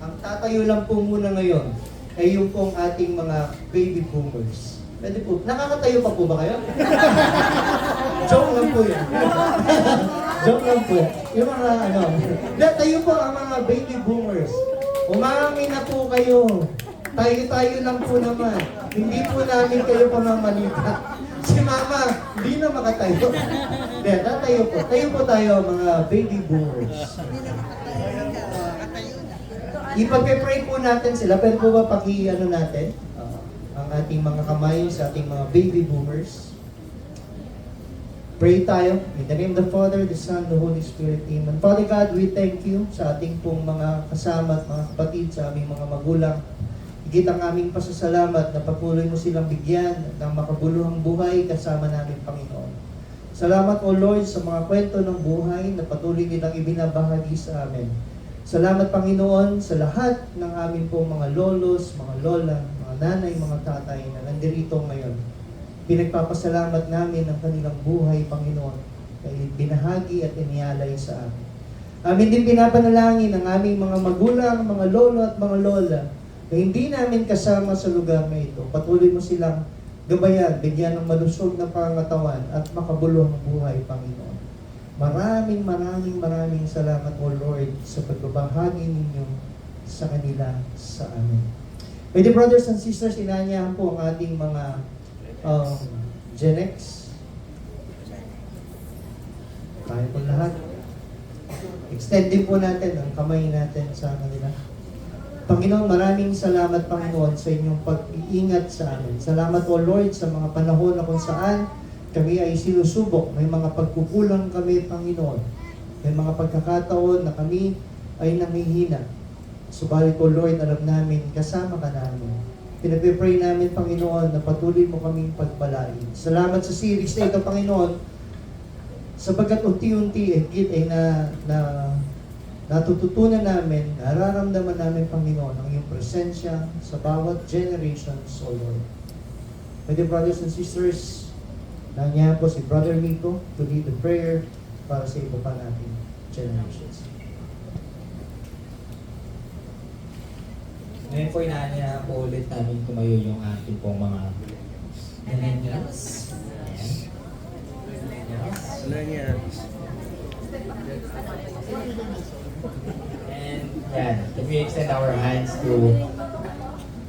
Ang tatayo lang po muna ngayon ay yung pong ating mga baby boomers. Pwede po, nakakatayo pa po ba kayo? Joke lang po yan. Joke lang po yan. Yung mga tayo po ang mga baby boomers. Umami na po kayo. Tayo lang po naman. Hindi po namin kayo pamamalita. Si Mama, hindi na makatayo. Tayo po. Tayo po tayo, mga baby boomers. Ipag-pray po natin sila. Pero po ba natin? Ang ating mga kamay sa ating mga baby boomers. Pray tayo. In the name of the Father, the Son, the Holy Spirit. Amen. Father God, we thank you sa ating pong mga kasama at mga kapatid, sa aming mga magulang. Higit ang aming pasasalamat na patuloy mo silang bigyan ng makabuluhang buhay kasama namin, Panginoon. Salamat, O Lord, sa mga kwento ng buhay na patuloy nilang ibinabahagi sa amin. Salamat, Panginoon, sa lahat ng aming pong mga lolos, mga lola, mga nanay, mga tatay na nandirito ngayon. Pinagpapasalamat namin ang kanilang buhay, Panginoon, na binahagi at inialay sa amin. Amin din pinapanalangin ang aming mga magulang, mga lolo at mga lola na hindi namin kasama sa lugar na ito. Patuloy mo silang gabayan, bigyan ng malusog na pangatawan at makabuluhang buhay, Panginoon. Maraming salamat, O Lord, sa pagbabahagi ninyo sa kanila, sa amin. Pwede, brothers and sisters, inanyahan po ang ating mga Gen X. Kaya po lahat. Extend din po natin ang kamay natin sa kanila. Panginoon, maraming salamat, Panginoon, sa inyong pag-iingat sa amin. Salamat, O Lord, sa mga panahon na kung saan kami ay sinusubok. May mga pagkukulang kami, Panginoon. May mga pagkakataon na kami ay nangihina. Subalit, O Lord, alam namin, kasama ka namin. Pinag-pray namin, Panginoon, na patuloy mo kaming pagpalain. Salamat sa series na ito, Panginoon, sapagkat unti-unti ay natututunan namin, nararamdaman namin, Panginoon, ang iyong presensya sa bawat generations, O Lord. My dear brothers and sisters, nangyayaan po si Brother Nico to lead the prayer para sa iba pa nating generations. Ngayon po inaanyahan po ulit namin tumayo yung ating pong mga millennials. Millennials. And yan, if we extend our hands to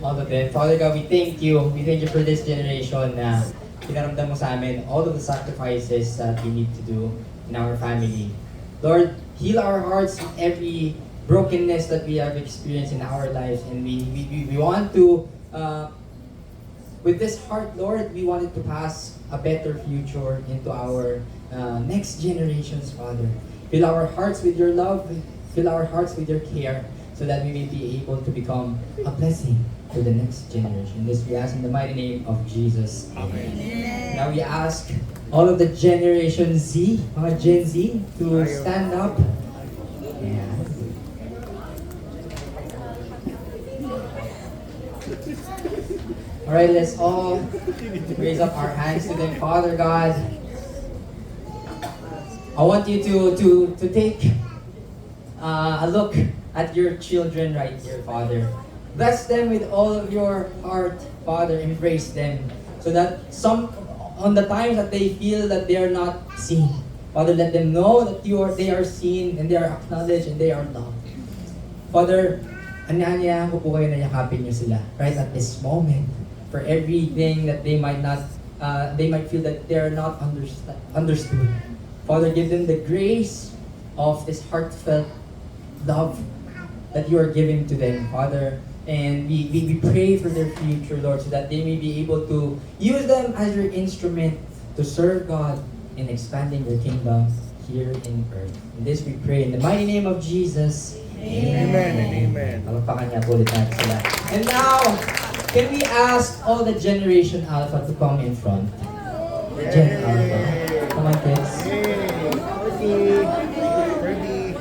all of them. Father God, we thank you. We thank you for this generation na pinaramdam mo sa amin all of the sacrifices that we need to do in our family. Lord, heal our hearts with every brokenness that we have experienced in our lives, and we want to with this heart, Lord, we wanted to pass a better future into our next generations, Father. Fill our hearts with your love, fill our hearts with your care, so that we may be able to become a blessing to the next generation. This we ask in the mighty name of Jesus. Amen. Now we ask all of the Generation Z, mga Gen Z, to stand up. Yeah. Alright, let's all raise up our hands to them. Father God, I want you to take a look at your children right here, Father. Bless them with all of your heart, Father. Embrace them. So that on the times that they feel that they are not seen, Father, let them know that they are seen and they are acknowledged and they are loved. Father, anyaya ko po kayo na yakapin niyo sila right at this moment for everything that they might feel that they are not understood. Father, give them the grace of this heartfelt love that you are giving to them, Father. And we pray for their future, Lord, so that they may be able to use them as your instrument to serve God in expanding your kingdom here in earth. And this we pray in the mighty name of Jesus. Amen and amen. Palakpakan niya po ulit natin sila. And now, can we ask all the Generation Alpha to come in front? Gen Alpha. Come on, kids. Yay! Ready.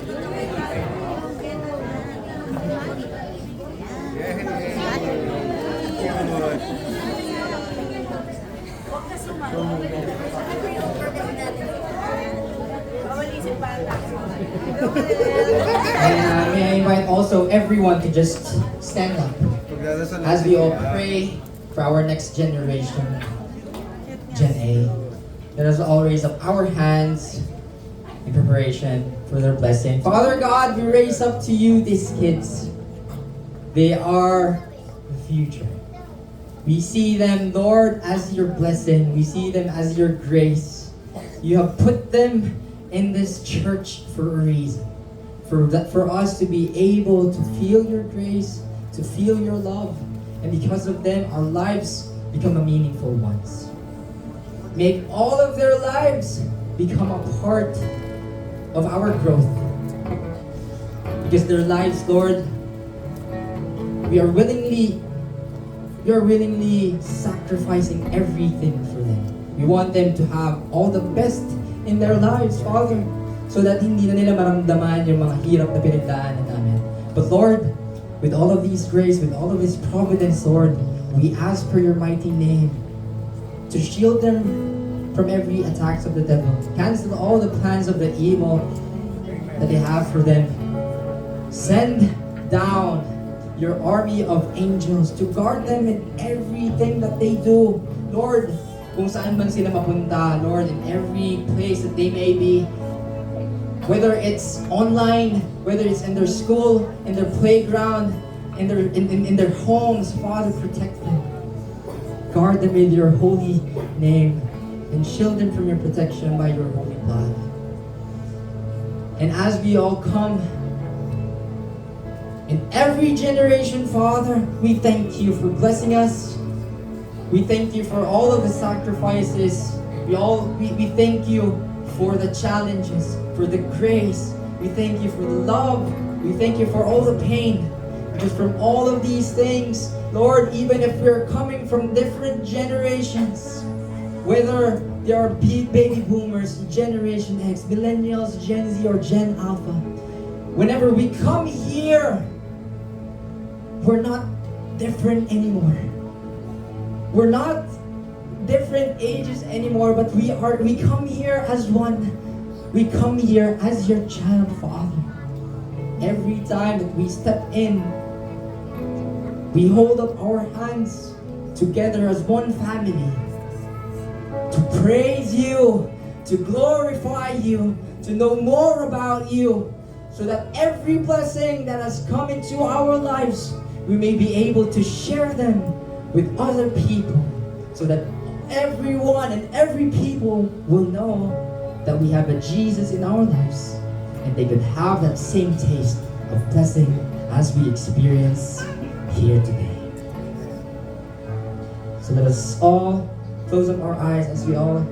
And may I invite also everyone to just stand up as we all pray for our next generation, Gen A. Let us all raise up our hands in preparation for their blessing. Father God, we raise up to you these kids. They are the future. We see them, Lord, as your blessing. We see them as your grace. You have put them in this church for a reason. For us to be able to feel your grace, to feel your love. And because of them, our lives become a meaningful ones. Make all of their lives become a part of our growth. Because their lives, Lord, we are willingly sacrificing everything for them. We want them to have all the best in their lives, Father, so that hindi na nila maramdaman yung mga hirap na pinagdaanan namin. But Lord, with all of these grace, with all of this providence, Lord, we ask for your mighty name to shield them from every attacks of the devil. Cancel all the plans of the evil that they have for them. Send down your army of angels to guard them in everything that they do. Lord, kung saan man sila mapunta, Lord, in every place that they may be, whether it's online, whether it's in their school, in their playground, in their homes, Father, protect them. Guard them with your holy name and shield them from your protection by your holy blood. And as we all come, in every generation, Father, we thank you for blessing us. We thank you for all of the sacrifices. We thank you for the challenges, for the grace. We thank you for the love. We thank you for all the pain. Because from all of these things, Lord, even if we're coming from different generations, whether they are baby boomers, Generation X, millennials, Gen Z, or Gen Alpha, whenever we come here, we're not different anymore. We're not different ages anymore, but we come here as one. We come here as your child, Father. Every time that we step in, we hold up our hands together as one family to praise you, to glorify you, to know more about you, so that every blessing that has come into our lives, we may be able to share them with other people, so that everyone and every people will know that we have a Jesus in our lives, and they could have that same taste of blessing as we experience here today. So let us all close up our eyes as we all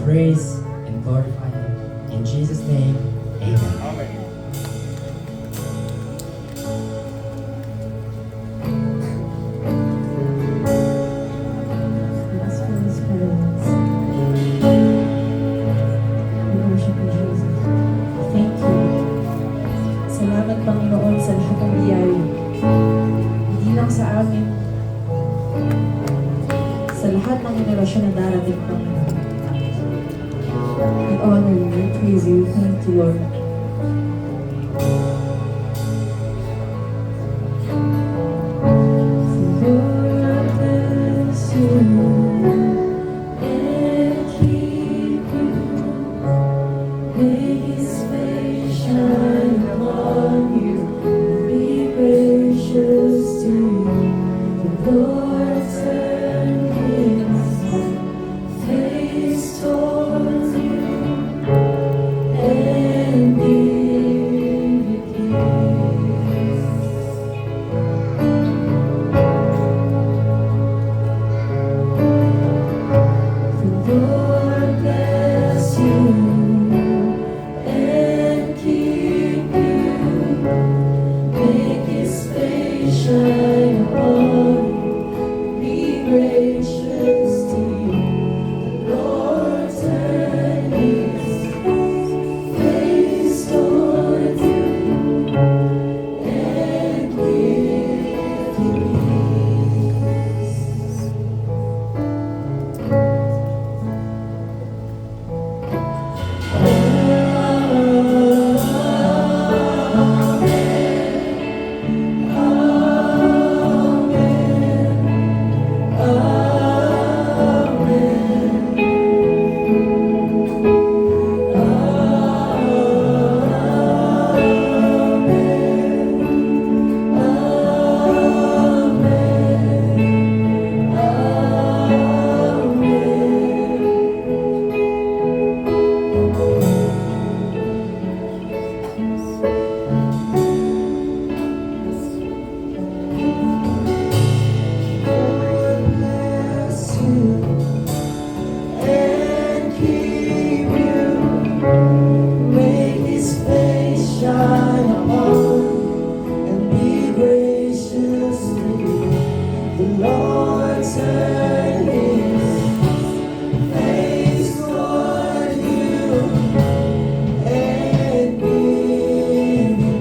praise and glorify you. In Jesus' name, amen. Amen. Let's feel His presence. We worship you, Jesus. Thank you. Salamat, Panginoon, sa lahat ng biyaya. Hindi lang sa amin, sa lahat ng henerasyon na darating, Panginoon. We honor you, we praise you, thank you, Lord. Lord, I bless you and keep you. Make His face shine upon you, be gracious to you. The Lord turn His face towards you and give you peace. The Lord bless you and keep you. Make His face shine upon you, be gracious to you. The Lord turn His face towards you and give you bless you and keep you. Make His face shine upon you and be gracious to you. The Lord turn His face toward you and give you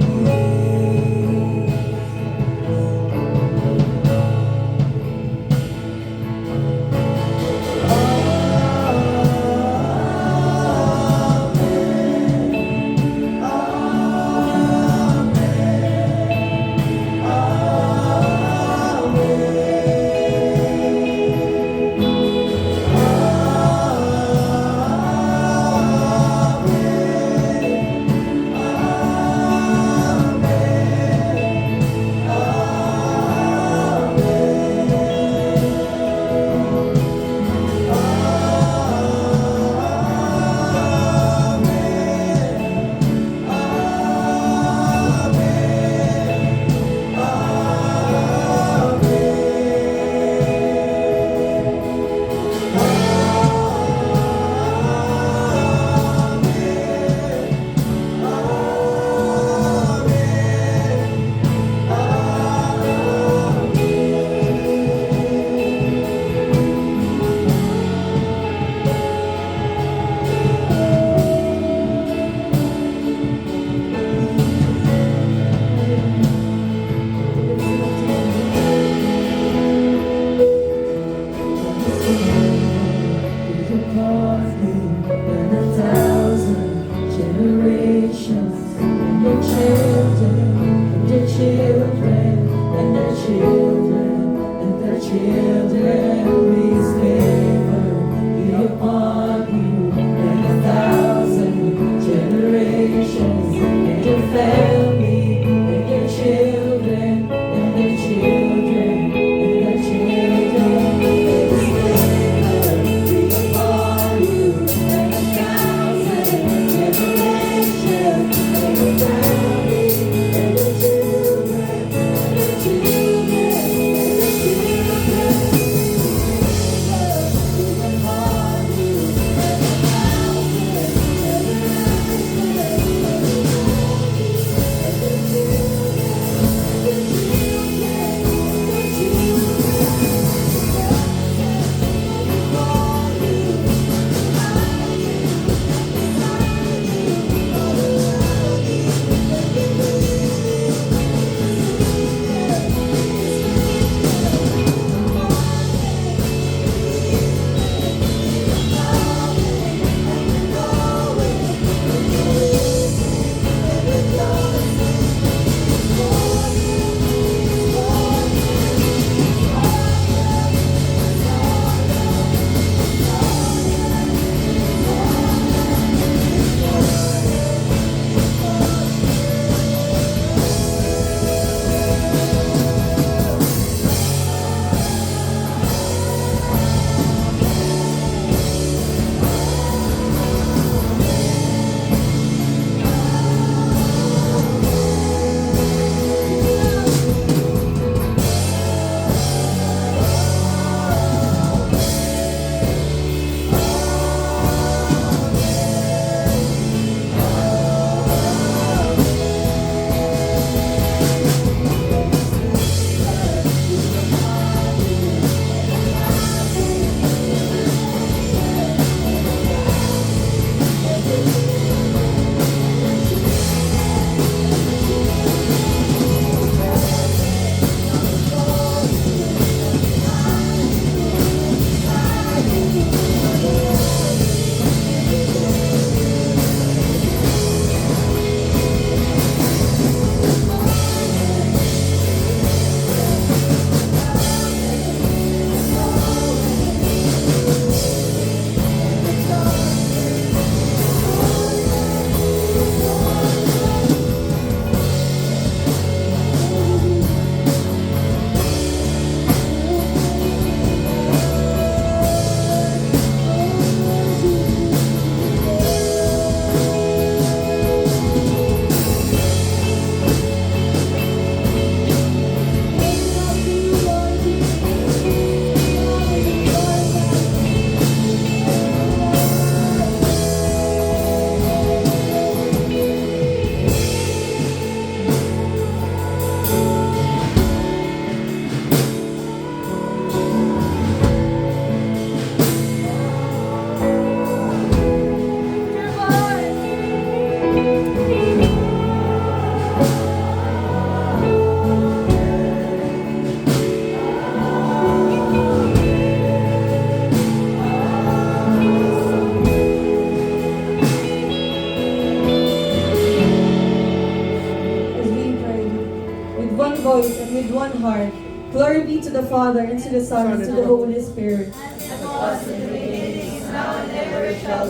heart. Glory be to the Father, and to the Son, and to the Holy Spirit.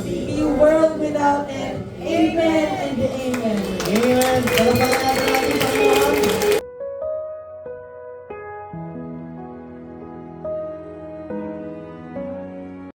Be world without end. Amen and amen. Amen. Palakpakan